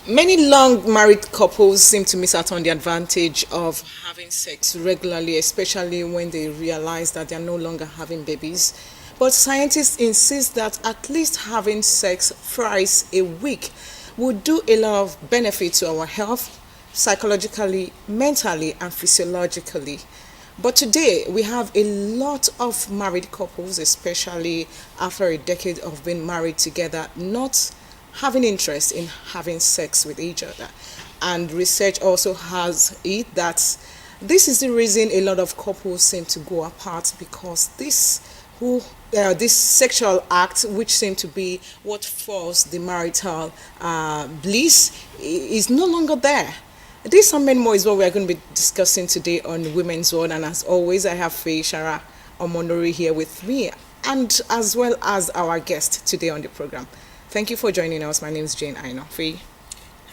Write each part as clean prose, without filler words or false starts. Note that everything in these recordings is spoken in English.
Many long married couples seem to miss out on the advantage of having sex regularly, especially when they realize that they are no longer having babies. But scientists insist that at least having sex thrice a week would do a lot of benefit to our health, psychologically, mentally, and physiologically. But today, we have a lot of married couples, especially after a decade of being married together, not having interest in having sex with each other. And research also has it that this is the reason a lot of couples seem to go apart because who this sexual act, which seem to be what forced the marital bliss, is no longer there. This and many more is what we are going to be discussing today on Women's World. And as always, I have Faye Shara Omonori here with me, and as well as our guest today on the program. Thank you for joining us. My name is Jane Aino. Faye.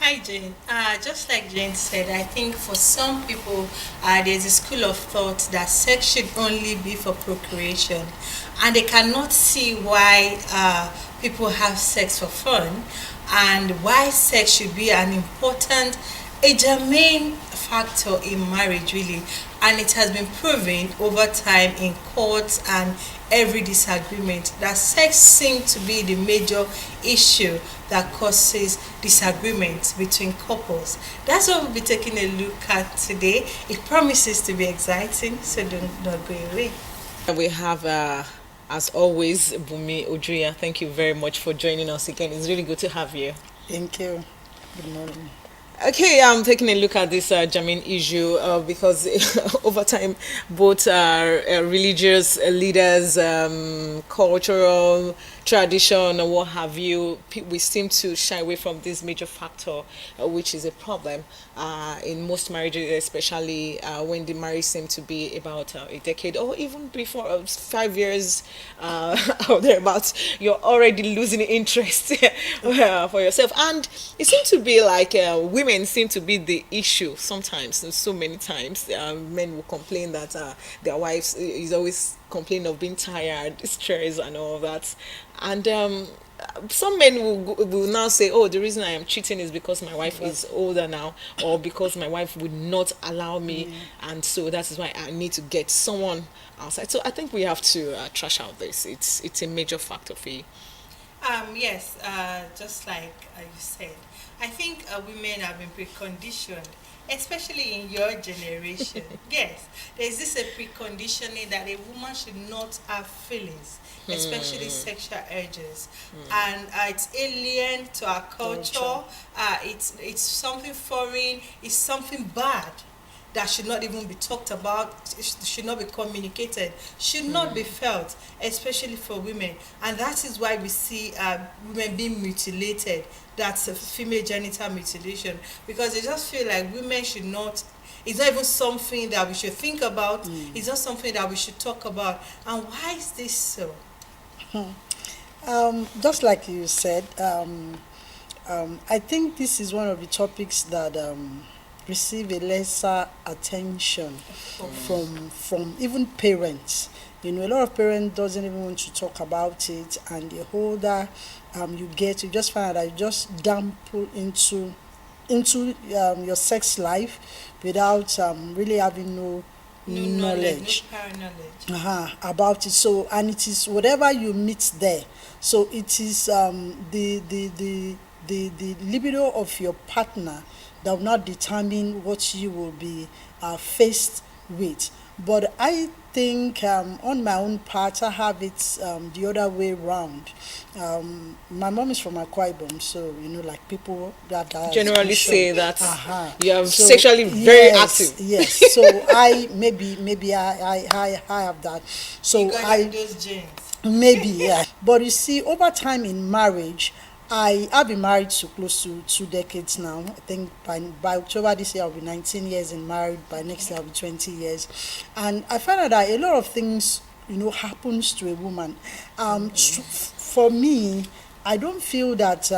Hi, Jane. Just like Jane said, I think for some people, there's a school of thought that sex should only be for procreation, and they cannot see why people have sex for fun, and why sex should be an important, a germane factor in marriage, really. And it has been proven over time in courts and every disagreement that sex seems to be the major issue that causes disagreements between couples. That's what we'll be taking a look at today. It promises to be exciting, so don't go away. We have, as always, Bumi Odria. Thank you very much for joining us again. It's really good to have you. Thank you. Good morning. Okay, I'm taking a look at this germane issue because over time, both religious leaders, cultural tradition, or what have you, we seem to shy away from this major factor, which is a problem in most marriages, especially when the marriage seems to be about a decade or even before 5 years out there. About you're already losing interest for yourself, and it seems to be like women seem to be the issue sometimes, and so many times men will complain that their wives is always complaining of being tired, stress, and all of that. And some men will now say, oh, the reason I am cheating is because my wife is older now, or because my wife would not allow me, and so that is why I need to get someone outside. So I think we have to trash out this. It's a major factor for you. Yes, just like you said, I think women have been preconditioned, especially in your generation. Yes, there's this a preconditioning that a woman should not have feelings, especially sexual urges, and it's alien to our culture. It's something foreign. It's something bad that should not even be talked about, should not be communicated, should not be felt, especially for women. And that is why we see women being mutilated. That's a female genital mutilation, because they just feel like women should not, it's not even something that we should think about, it's not something that we should talk about. And why is this so? Just like you said, I think this is one of the topics that receive a lesser attention from even parents. You know, a lot of parents doesn't even want to talk about it, and the older you get, you just find that you just dump into your sex life without really having no knowledge. No prior knowledge. About it. So, and it is whatever you meet there. So it is the libido of your partner that will not determine what you will be faced with. But I think on my own part, I have it the other way round. My mom is from Akwa Ibom, so you know, like people that are Generally special. say that you are So, sexually very active. Yes. So I maybe I have that. So You got I those genes. maybe, yeah. But you see, over time in marriage, I've been married to close to 2 decades now. I think by October this year I'll be 19 years in married. By next year I'll be 20 years, and I found out that a lot of things, you know, happens to a woman. For me, I don't feel that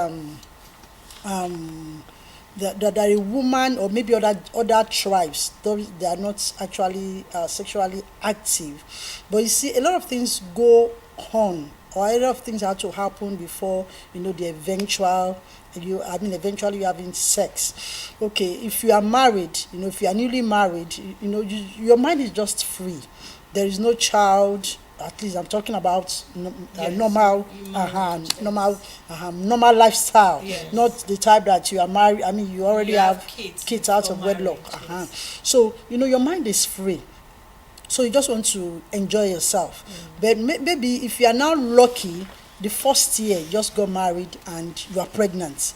that a woman, or maybe other tribes, though they are not actually sexually active, but you see a lot of things go on or a lot of things had to happen before, the eventual, eventually you having sex. Okay, if you are married, if you are newly married, your mind is just free. There is no child. At least I'm talking about normal, normal lifestyle. Yes. Not the type that you are married. I mean, you already You have have kids kids out before of wedlock. marriage, yes. So your mind is free. So you just want to enjoy yourself. But maybe if you are now lucky, the first year you just got married and you are pregnant.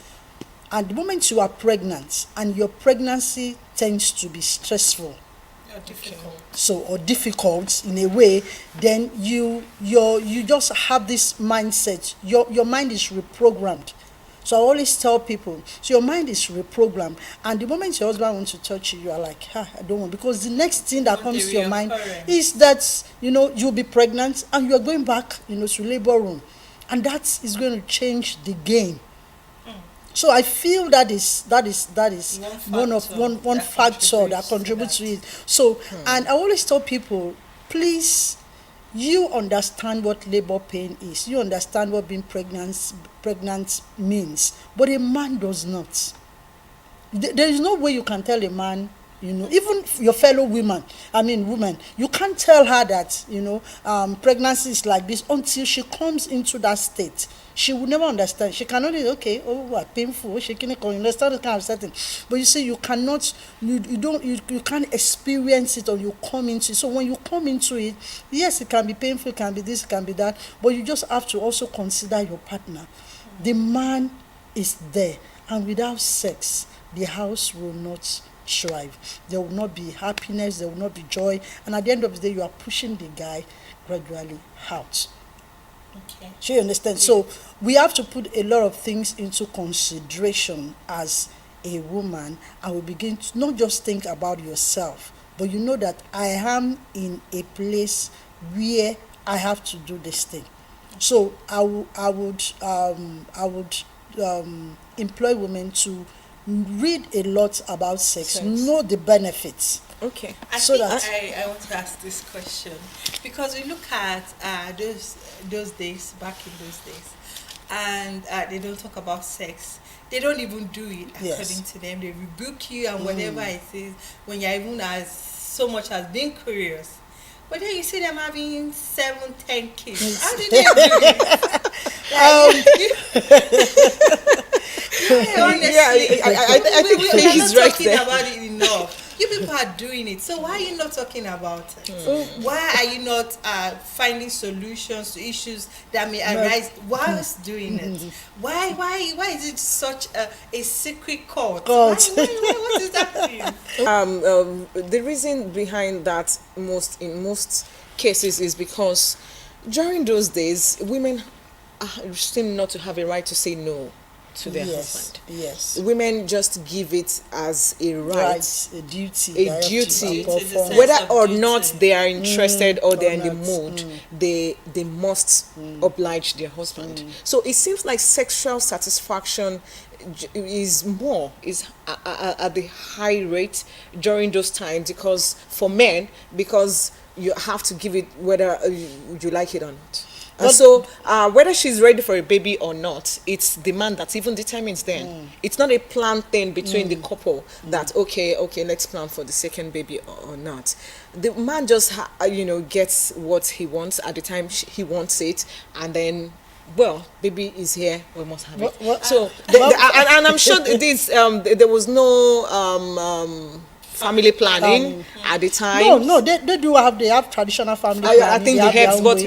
And the moment you are pregnant and your pregnancy tends to be stressful, or difficult in a way, then you just have this mindset. Your mind is reprogrammed. So I always tell people, so your mind is reprogrammed, and the moment your husband wants to touch you, you are like, I don't want, because the next thing that comes to your mind is that you'll be pregnant and you are going back to labor room, and that is going to change the game. So I feel that is one factor that contributes to it. So and I always tell people, please, you understand what labor pain is. You understand what being pregnant means, but a man does not. There is no way you can tell a man, even your fellow women, you can't tell her that pregnancy is like this until she comes into that state. She will never understand. She cannot say, okay, oh, what painful, she can't understand the kind of setting. But you see, you cannot, you can't experience it, or you come into it. So when you come into it, yes, it can be painful, it can be this, it can be that, but you just have to also consider your partner. The man is there, and without sex, the house will not thrive. There will not be happiness, there will not be joy, and at the end of the day, you are pushing the guy gradually out. Okay. So you understand? So we have to put a lot of things into consideration as a woman, and we begin to not just think about yourself, but you know that I am in a place where I have to do this thing. So I would employ women to read a lot about sex. Know the benefits. Okay. I want to ask this question, because we look at those days, back in those days, and they don't talk about sex. They don't even do it according to them. They rebuke you and whatever it is when you're even as so much as being curious. But then you see them having 7, 10 kids. How did they do it? Honestly, I think he's not right talking there. about it enough. You people are doing it, so why are you not talking about it? Why are you not finding solutions to issues that may arise whilst doing it? Why is it such a secret cult? Why, what is that thing? The reason behind that in most cases is because during those days, women seem not to have a right to say no to their husband. Yes. Women just give it as a right, a duty, whether or not they are interested or they're in the mood, they must oblige their husband. So it seems like sexual satisfaction is at the high rate during those times, because for men, because you have to give it whether you like it or not. And so whether she's ready for a baby or not, it's the man that even determines then. It's not a planned thing between the couple that, okay, let's plan for the second baby or not. The man just, gets what he wants at the time he wants it, and then, well, baby is here, we must have it. And I'm sure this, there was no family planning at the time. No, they have traditional family planning. I think the heads, but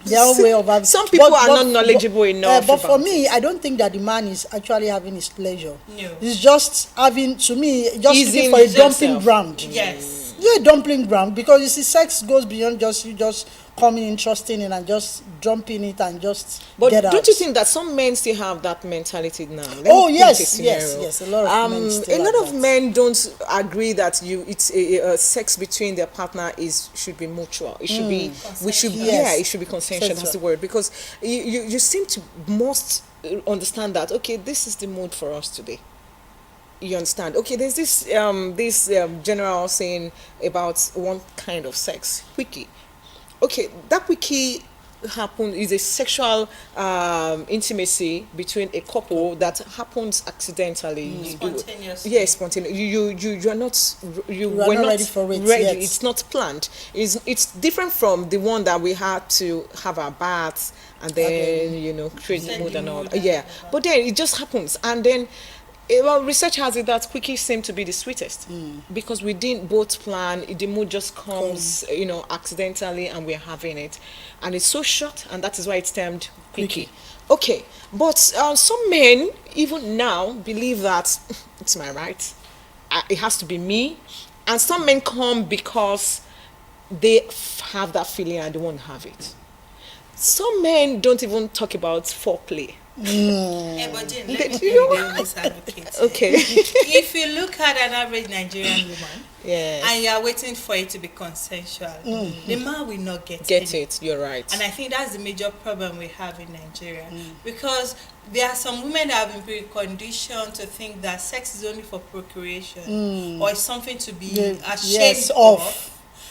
their own way of having. Some people are not knowledgeable enough. But for me, I don't think that the man is actually having his pleasure. No. He's just having, to me, just Easing looking for a dumping ground. Yes. You're a dumpling ground, because you see, sex goes beyond just you just coming in, trusting in, and just dumping it and just But get out. don't you think that some men still have that mentality now? Yes. A lot of men still a lot have of that. men don't agree that it's a sex between their partner should be mutual. It should be it should be consensual. That's the word, because you seem to most understand that, okay, this is the mood for us today. You understand? Okay, there's this general saying about one kind of sex, quickie. Okay, that quickie happen is a sexual intimacy between a couple that happens accidentally. Spontaneously. Yes, spontaneous. You are not are not ready for it yet. It's not planned. It's different from the one that we had to have our baths and then create the Set mood the and all. mood and Yeah, all that. but then it just happens, and then. Well, research has it that quickies seem to be the sweetest because we didn't both plan. The mood just comes, accidentally, and we're having it, and it's so short, and that is why it's termed quickie. Okay, but some men even now believe that it's my right. It has to be me, and some men come because they have that feeling and they won't have it. Some men don't even talk about foreplay. But Jane, let me You be know- the devil's advocate. Okay. If you look at an average Nigerian woman Yes. and you are waiting for it to be consensual, the man will not get It. You're right. And I think that's the major problem we have in Nigeria, because there are some women that have been preconditioned to think that sex is only for procreation or it's something to be ashamed of.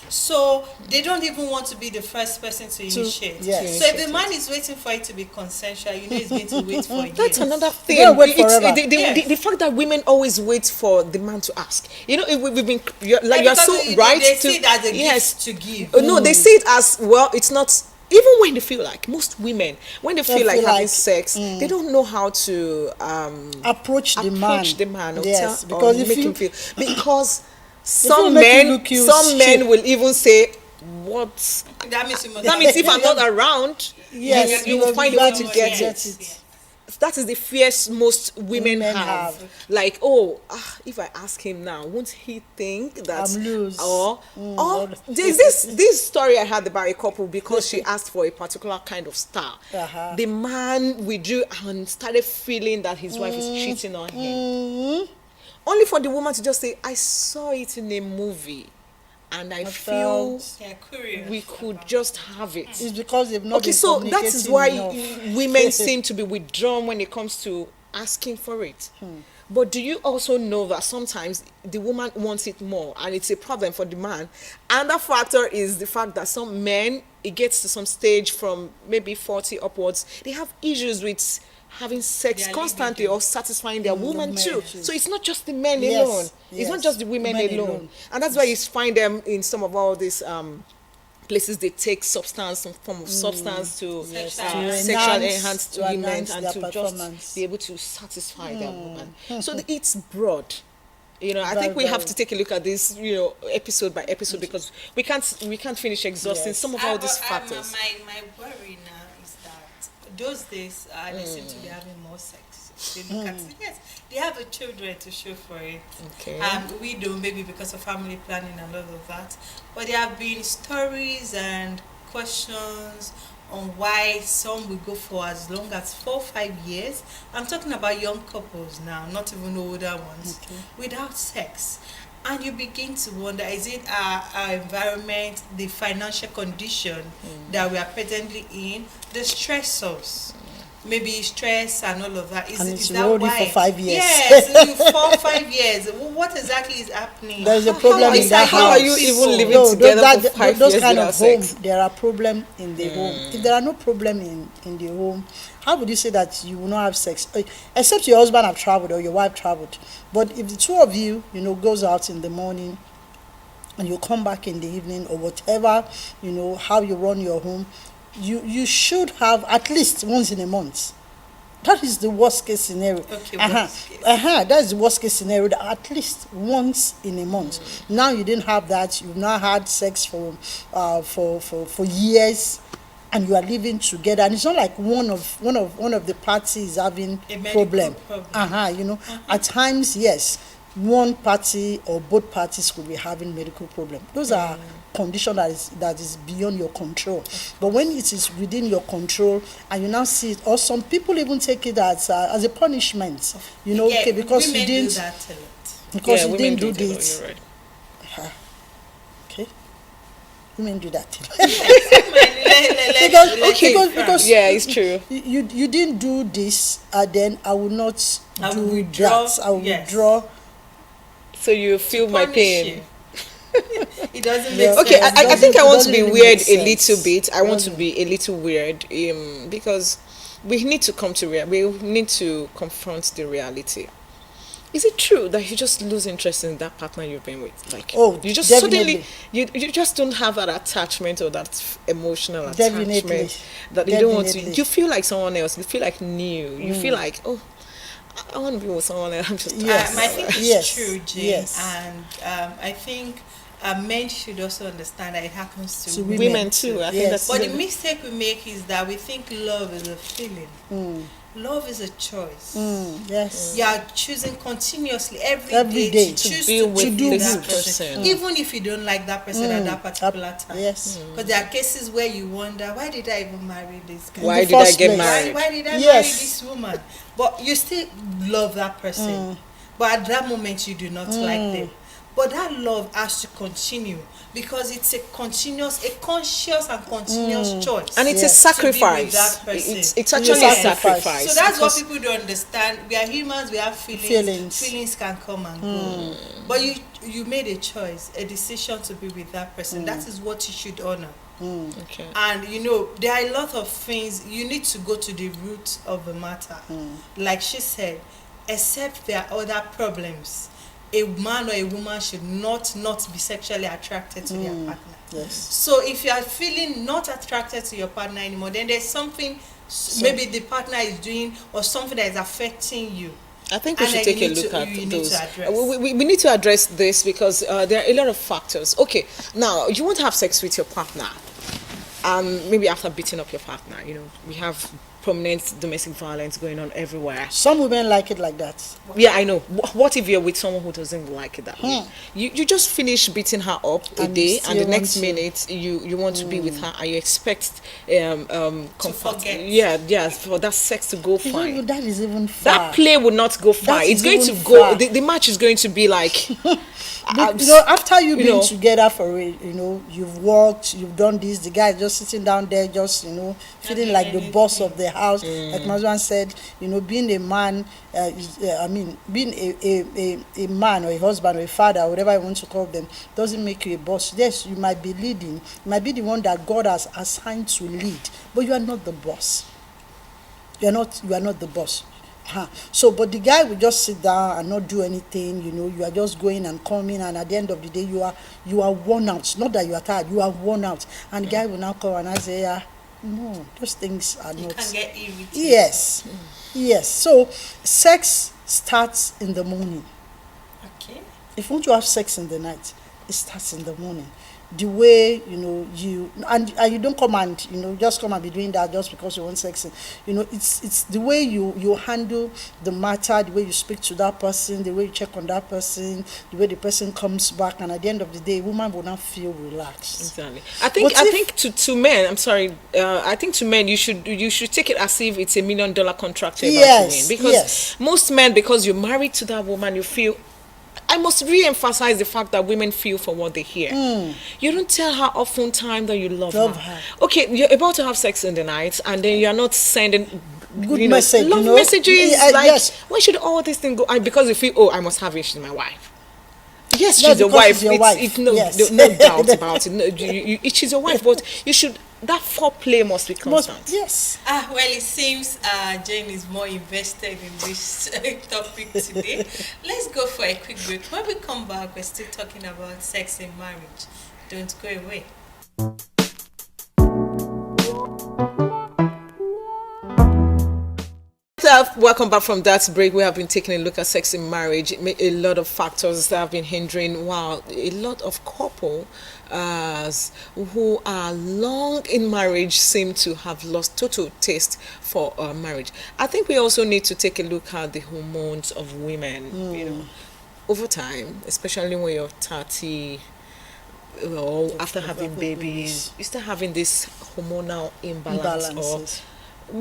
So they don't even want to be the first person to initiate. yes. So if the man is waiting for it to be consensual, he's going to wait for years. That's another thing. They'll wait It's- forever. the fact that women always wait for the man to ask. We've been you're Because so they right see to it as a yes. gift to give. No, they see it as well. It's not. Even when they feel like most women, when they feel like feel having like, sex, they don't know how to approach the man. or Yes, tell, because or if make you him feel because will some make you men look you some men cheap. will even say what That means you must. that means if I'm not around, yes, you will find a way to get yes, it. yes. That is the fears most women Women have. have. Like, if I ask him now, won't he think that I'm loose. Or all- there's this story I had about a couple because she asked for a particular kind of star. Uh-huh. The man withdrew and started feeling that his wife is cheating on him. Only for the woman to just say, I saw it in a movie and I feel felt- Yeah, curious. we could just have it. It's because they've not Okay, been so that is communicating why enough. women seem to be withdrawn when it comes to asking for it. But do you also know that sometimes the woman wants it more and it's a problem for the man? Another factor is the fact that some men, it gets to some stage from maybe 40 upwards, they have issues with having sex Their constantly libido. or satisfying their woman men too. too. So it's not just the men Yes, alone. It's not yes, just the women men alone. alone. And that's why you find them in some of all these places they take substance, some form of substance to Yes. To sexual enhance- enhance to women enhance and their to performance. just be able to satisfy their woman. So it's broad. I think we have very. to take a look at this, episode by episode because we can't finish exhausting Yes. some of all these factors. My worry now is that those days they seem to be having more sex. They look at it, yes, they have the children to show for it. Okay. We don't, maybe because of family planning and all of that. But there have been stories and questions on why some will go for as long as 4 or 5 years. I'm talking about young couples now, not even older ones, without sex. And you begin to wonder, is it our environment, the financial condition that we are presently in, the stressors? Maybe stress and all of that. And Is it's that rolling why? for 5 years. Yes, 4 or 5 years. What exactly is happening? There is a problem in that how are house. you even People. living No, together for 5 those years kind without of home, sex? there are problems in the home. If there are no problem in the home, how would you say that you will not have sex? Except your husband have traveled or your wife traveled. But if the two of you, goes out in the morning and you come back in the evening or whatever, how you run your home, you should have at least once in a month. That is the worst case scenario. Okay, worst case. That's the worst case scenario. That at least once in a month. Now you didn't have that. You've not had sex for years, and you are living together. And it's not like one of the parties is having A medical problem. problem. At times, yes, one party or both parties could be having medical problem. Those are condition that is beyond your control. But when it is within your control and you now see it, or some people even take it as a punishment, okay, because you women didn't do that a lot. because Yeah, you women didn't do it a lot, this. you're right. Okay, women do that. Because Yeah, it's true. you didn't do this, then I will not I do will withdraw, that. I will yes. withdraw. So you feel my Punish pain. you. It doesn't Yeah. make Okay, sense. I think I It want to doesn't be really weird make a sense. little bit. I want to Doesn't. be a little weird because we need to come to we need to confront the reality. Is it true that you just lose interest in that partner you've been with? Like, Oh, you just definitely. suddenly, you just don't have that attachment or that emotional attachment Definitely. that you don't want to. Definitely. You feel like someone else. You feel like new. You feel like, oh, I want to be with someone else. I'm just Yes. I think it's Yes. true, Jane. Yes. And I think men should also understand that it happens to To women. women too. I think Yes. that's But the mistake we make is that we think love is a feeling. Love is a choice. Yes. You are choosing continuously every Every day day to to choose be to with be with this that person, person. even if you don't like that person at that particular time. Yes. Because there are cases where you wonder, why did I even marry this guy? Why the did I first get place. married? Why did I marry Yes. this woman? But you still love that person. But at that moment, you do not like them. But that love has to continue because it's a conscious and continuous choice. And it's a Yes. To be with sacrifice. that person. It's actually a sacrifice. sacrifice. So that's what because- people don't understand. We are humans. We have feelings. Feelings. Feelings can come and go. But you made a choice, a decision to be with that person. That is what you should honor. Okay. And there are a lot of things you need to go to the root of the matter. Like she said, except there are other problems, a man or a woman should not be sexually attracted to their partner. Yes. So if you are feeling not attracted to your partner anymore, then there's something maybe the partner is doing or something that is affecting you. I think we And should then take a you need look to- at you need those. to address. We need to address this because there are a lot of factors. Okay, now you want to have sex with your partner, maybe after beating up your partner. We have prominent domestic violence going on everywhere. Some women like it like that. Yeah, I know. What if you're with someone who doesn't like it that way? You just finish beating her up a And day, still and the want next to- minute you want to be with her, and you expect comfort. forget. Yeah, for that sex to go fine. That is even far. That play would not go far. That It's is going to even go. far. The match is going to be like. After you've you been know. together for you've worked, you've done this, the guy is just sitting down there, just feeling doing like the boss anything. of the house. Like my husband said, being a man, being a man or a husband or a father, or whatever you want to call them, doesn't make you a boss. Yes, you might be leading, you might be the one that God has assigned to lead, but you are not the boss. You are not the boss. So, but the guy will just sit down and not do anything. You are just going and coming, and at the end of the day, you are worn out. Not that you are tired, you are worn out. And the guy will now come and I say, no, those things are You not. can get irritated. Yes. So, sex starts in the morning. Okay. If you want to have sex in the night, it starts in the morning. The way you and you don't come and just come and be doing that just because you want sex. It's the way you handle the matter, the way you speak to that person, the way you check on that person, the way the person comes back, and at the end of the day, woman will not feel relaxed. Exactly. I think to men, I'm sorry. I think to men, you should take it as if it's $1 million contract you're about to win. Because most men, because you're married to that woman, you feel. I must re-emphasize the fact that women feel for what they hear. You don't tell her often time that you love her. Okay, you're about to have sex in the night, and then you're not sending Good message, love messages. Yes. When should all this thing go? Because you feel, I must have it. She's my wife. Yes, Yeah, she's your because wife. she's your wife. It's no doubt about it. No, she's your wife, but you should. That foreplay must be constant. Yes. Well, it seems Jane is more invested in this topic today. Let's go for a quick break. When we come back, we're still talking about sex in marriage. Don't go away. Welcome back from that break. We have been taking a look at sex in marriage. A lot of factors that have been hindering. Wow, a lot of couples who are long in marriage seem to have lost total taste for marriage. I think we also need to take a look at the hormones of women. Over time, especially when you're 30 or after having babies, you start having this hormonal imbalance Imbalances.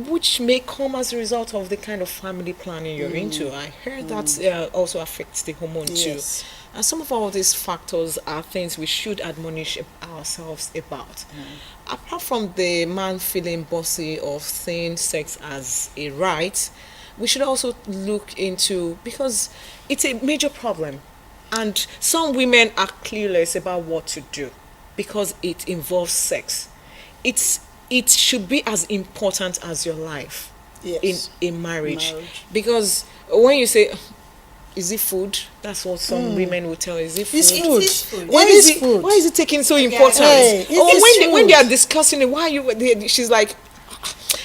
which may come as a result of the kind of family planning you're into. I heard that also affects the hormone Yes. too. And some of all these factors are things we should admonish ourselves about. Apart from the man feeling bossy or seeing sex as a right, we should also look into, because it's a major problem. And some women are clueless about what to do because it involves sex. It should be as important as your life Yes. in marriage. Marriage. Because when you say, is it food? That's what some women will tell. Is it food? It's It food. is food. Why It is is it? food. Why is it taking so important? Hey, it Or is when they food. are discussing it, why are you? She's like,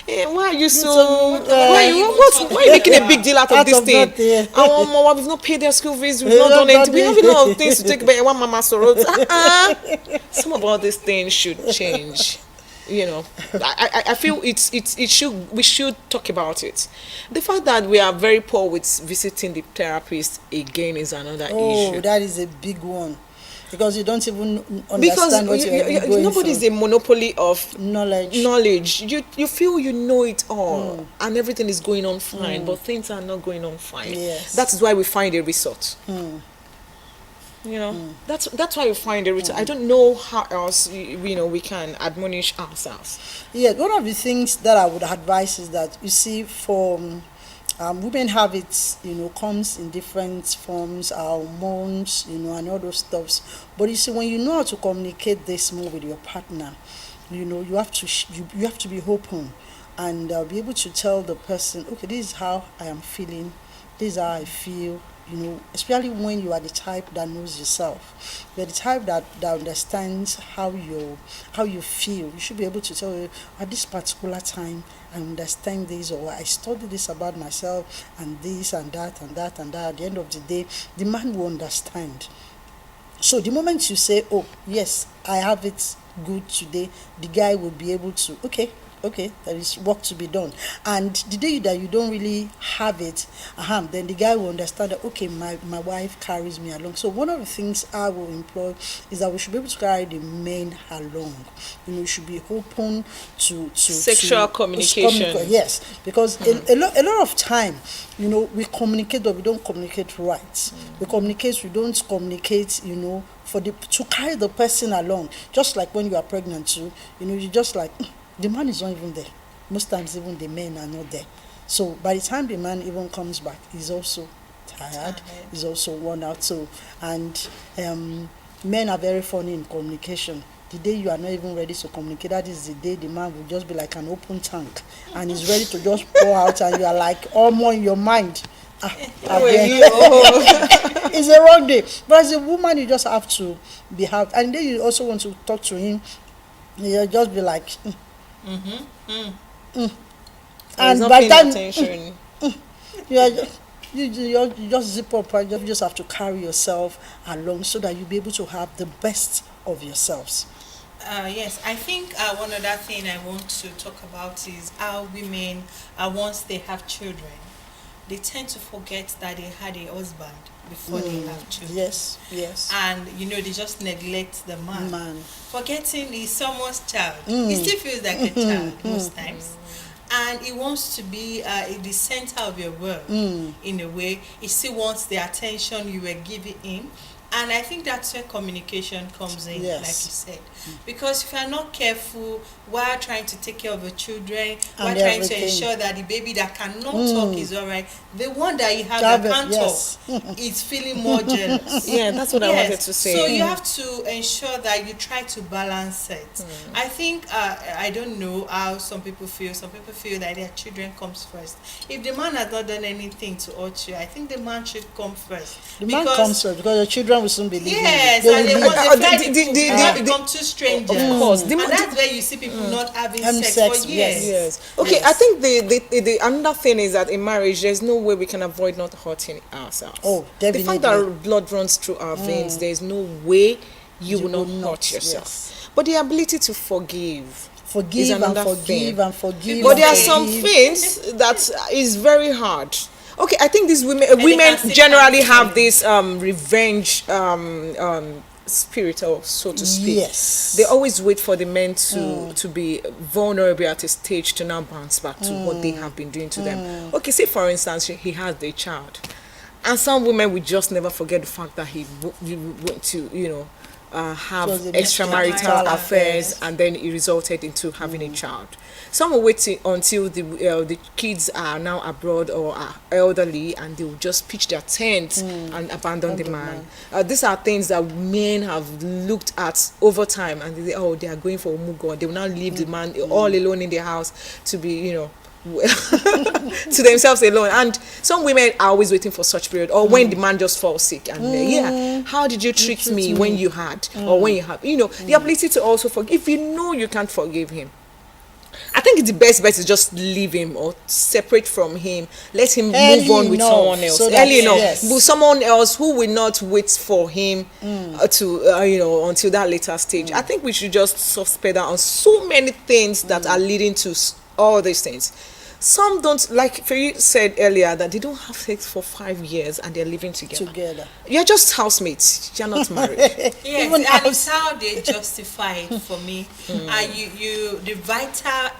why are you so? so, Why are you making a big deal out of Out this of thing? nothing, yeah. Our mama, we've not paid their school fees. We've We've not not done anything. We done have a lot of things to take. But one mama sorrows. Some of all these things should change. You know, I feel it should, we should talk about it. The fact that we are very poor with visiting the therapist again is another Oh, issue. that is a big one. Because you don't even Because understand what you're even going nobody's through. a monopoly of Knowledge. You feel you know it all and everything is going on fine, but things are not going on fine. Yes. That is why we find a resort. You know, that's why we find a resort. I don't know how else we can admonish ourselves. Yeah, one of the things that I would advise is that, you see, for women have it, comes in different forms, hormones, and all those stuffs. But you see, when you know how to communicate this more with your partner, you have to you have to be open and be able to tell the person, okay, this is how I am feeling, this is how I feel. Especially when you are the type that knows yourself, you're the type that understands how you feel. You should be able to tell you, at this particular time I understand this, or I study this about myself, and this and that and that and that. At the end of the day, the man will understand. So the moment you say, oh yes, I have it good today, the guy will be able to, okay, there is work to be done. And the day that you don't really have it, then the guy will understand that, okay, my wife carries me along. So one of the things I will employ is that we should be able to carry the men along. We should be open to Sexual communication. Yes, because a lot of time, we communicate, but we don't communicate right. We don't communicate, to carry the person along. Just like when you are pregnant too, you just like, the man is not even there. Most times even the men are not there. So by the time the man even comes back, he's also tired, he's also worn out. So, and men are very funny in communication. The day you are not even ready to communicate, that is the day the man will just be like an open tank and he's ready to just pour out, and you are like all more in your mind. It's a wrong day. But as a woman, you just have to be happy. And then you also want to talk to him, you just be like, and by the time attention. you just zip up, and you just have to carry yourself along so that you'll be able to have the best of yourselves. Yes, I think one other thing I want to talk about is how women, once they have children, they tend to forget that they had a husband before they have children. Yes. And they just neglect the man. Forgetting he's someone's child. He still feels like a child most times. And he wants to be the center of your world in a way. He still wants the attention you were giving him. And I think that's where communication comes in, like you said. Because if you're not careful while trying to take care of your children, while trying to ensure that the baby that cannot talk is all right, the one that you have that can talk is feeling more jealous. Yeah, that's what I wanted to say. So you have to ensure that you try to balance it. I think, I don't know how some people feel. Some people feel that their children comes first. If the man has not done anything to hurt you, I think the man should come first. The man comes first because the children will soon be leaving. Yes, They and will they become two strangers. Of course. And that's where you see people not having sex for years. Yes. Okay, I think the another thing is that in marriage, there's no way we can avoid not hurting ourselves. Oh, definitely. The fact that blood runs through our veins, there's no way you will not hurt yourself. Yes. But the ability to forgive is another thing. and forgive. But there are and some forgive. things that is very hard. Okay, I think these women they can still generally have cancel. this revenge spirit, or so to speak. Yes. They always wait for the men to be vulnerable at a stage to now bounce back to what they have been doing to them. Okay, say for instance he has a child, and some women will just never forget the fact that he went to have So the extramarital extramarital affairs, affairs. and then it resulted into having a child. Some will wait until the kids are now abroad or are elderly, and they will just pitch their tent and abandon the man. These are things that men have looked at over time, and they say, oh, they are going for umugo. They will now leave the man all alone in their house to be, to themselves alone. And some women are always waiting for such period, or when the man just falls sick, and how did you treat me when you had, or when you have, the ability to also forgive. If you know you can't forgive him, I think the best bet is just leave him or separate from him. Let him move on with someone else. Early enough. With someone else who will not wait for him until that later stage. I think we should just soft pedal on so many things that are leading to all these things. Some don't, like Feyi said earlier, that they don't have sex for 5 years and they're living together. You're just housemates. You're not married. Yes, and it's how they justify it for me. You the vital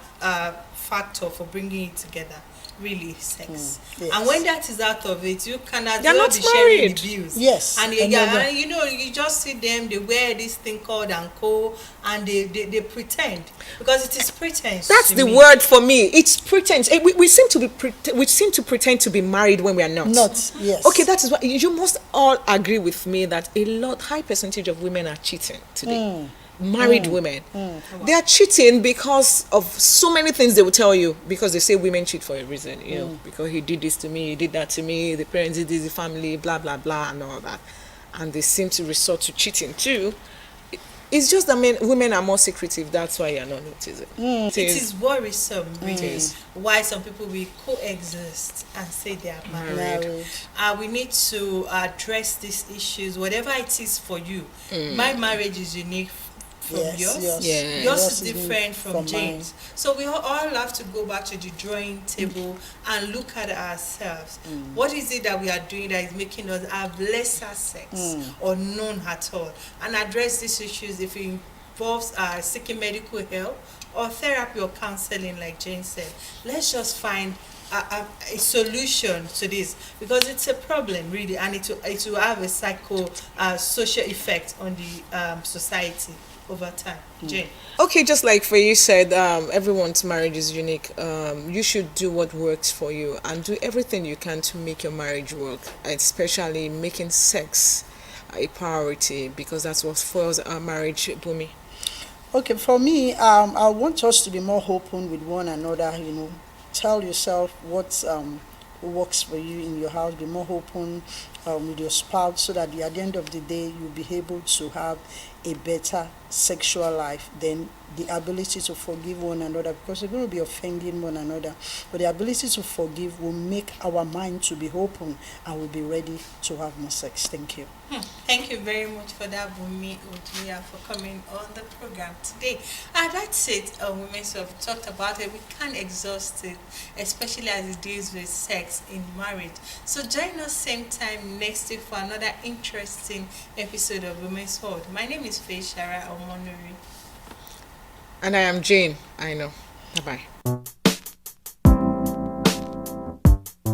factor for bringing it together really is sex. Yes. And when that is out of it, you cannot They're not be sharing married. the bills. Yes. And you just see them, they wear this thing called anko, and they pretend, because it is pretense. That's the word for me. It's pretense. We seem to pretend to be married when we are not. Yes. Okay, that is what you must all agree with me, that high percentage of women are cheating today. Married women, they are cheating because of so many things they will tell you, because they say women cheat for a reason, because he did this to me, he did that to me, the parents did this, the family, blah blah blah, and all that, and they seem to resort to cheating too. It's just that women are more secretive. That's why you're not noticing. It is worrisome, really. It is. Why some people will coexist and say they are married. We need to address these issues, whatever it is for you. My marriage is unique from yours. Yes. Yours is different from James. So we all have to go back to the drawing table and look at ourselves. What is it that we are doing that is making us have lesser sex or none at all? And address these issues if it involves seeking medical help or therapy or counseling, like Jane said. Let's just find a solution to this, because it's a problem really, and it will have a social effect on the society over time. Jane. Okay, just like Feyi said, everyone's marriage is unique. You should do what works for you and do everything you can to make your marriage work, especially making sex a priority, because that's what fuels our marriage, Bumi. Okay, for me, I want us to be more open with one another. Tell yourself what works for you in your house. Be more open with your spouse, so that at the end of the day you'll be able to have a better sexual life. Then the ability to forgive one another, because we're going to be offending one another, but the ability to forgive will make our mind to be open, and we'll be ready to have more sex. Thank you. Thank you very much for that, Bumi Oduya, for coming on the program today. That's it. Women have talked about it. We can't exhaust it, especially as it deals with sex in marriage. So join us same time next week for another interesting episode of Women's World. My name is Feyi Shara Omonori. And I am Jane. I know. Bye-bye.